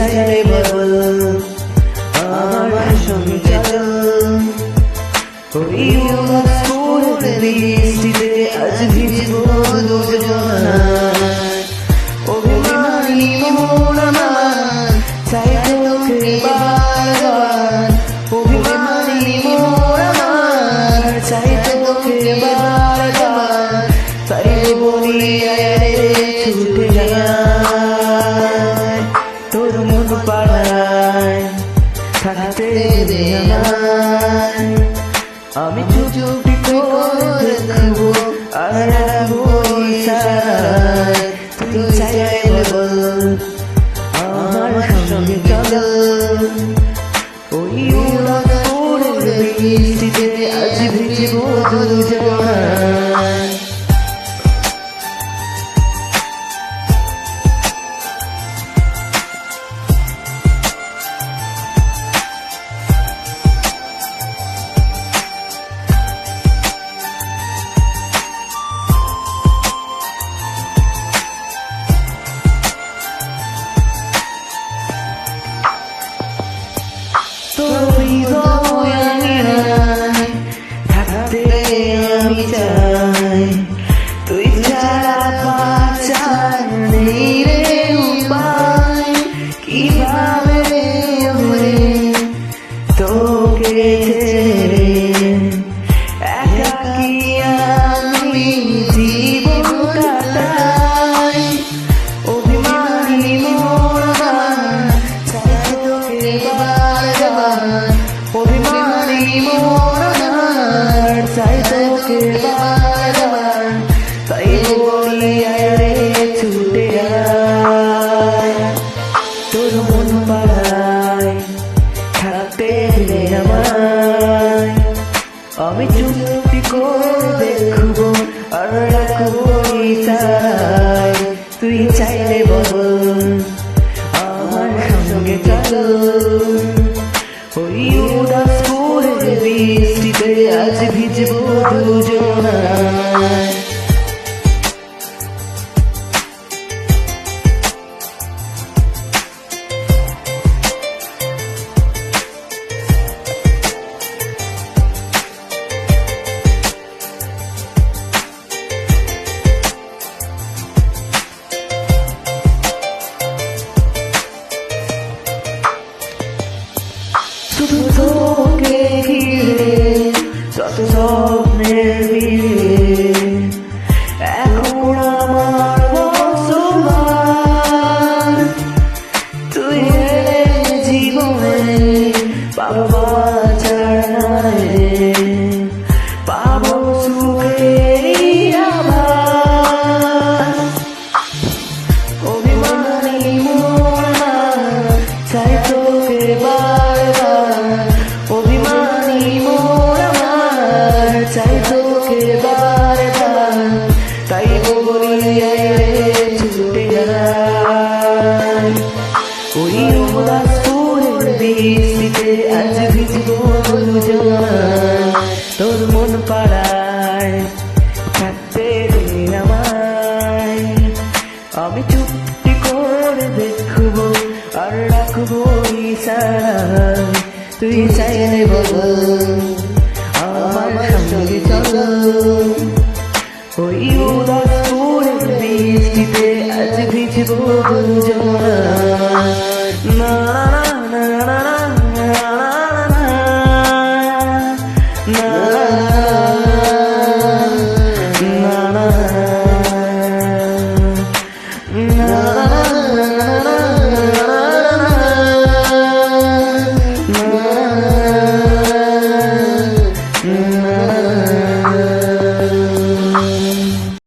চাইলে বল আমার সঙ্গে চল ওই উদাসপুরের বৃষ্টিতে আজ ভিজবো দুজনায় অভিমানী মন আমার চাই তোকে বারবার অভিমানী মন আমার চাই তোকে বারবার তাই বলি ছুটে যায় তোর মন পাড়ায় থাকতে দে আমায় আমি চুপি করে দেখবো আর রাখবো ইশারায় তুই চাইলে বল আমার সঙ্গে চল ওই উদাসপুরের বৃষ্টিতে আজ ভিজবো দুজনায় থাকতে আমি চাই তুই ছাড়া বাঁচার নেই রে উপায় কিভাবে ওরে তোকে ছেড়ে একাকী আমি জীবন কাটাই অভিমানী মন চাই তোকে বারবার অভিমানী মন চাই তোকে বারবার তাই বলি আরে ছুটে আয় তোর মন পাড়ায় থাকতে দে আমায় আমি চুপি করে দেখবো আর রাখবো ইশারায় তুই চাইলে বল আমার সঙ্গে চল ওই উদাসপুরের বৃষ্টিতে আজ ভিজবো দুজনায় শুধু তোকে ঘিরে যত স্বপ্নের ভিড়ে এখন আমার বসবাস তুই এলে জীবনে পাবো চাড়ায় পাবো সুখের আভাস অভিমানী মন চাই তোকে অভিমানী মন আমার চাই তোকে বারবার তাই বলি ছুটে যায় ওই উদাসপুরের বৃষ্টিতে আজ ভিজবো দুজনায় তোর মন পাড়ায় থাকতে দে আমায় আমি চুপটি করে দেখবো আর রাখবো ইশারায় তুই চাইলে বল আমার সঙ্গে চল ওই উদাসপুরের বৃষ্টিতে আজ ভিজবো দুজনায়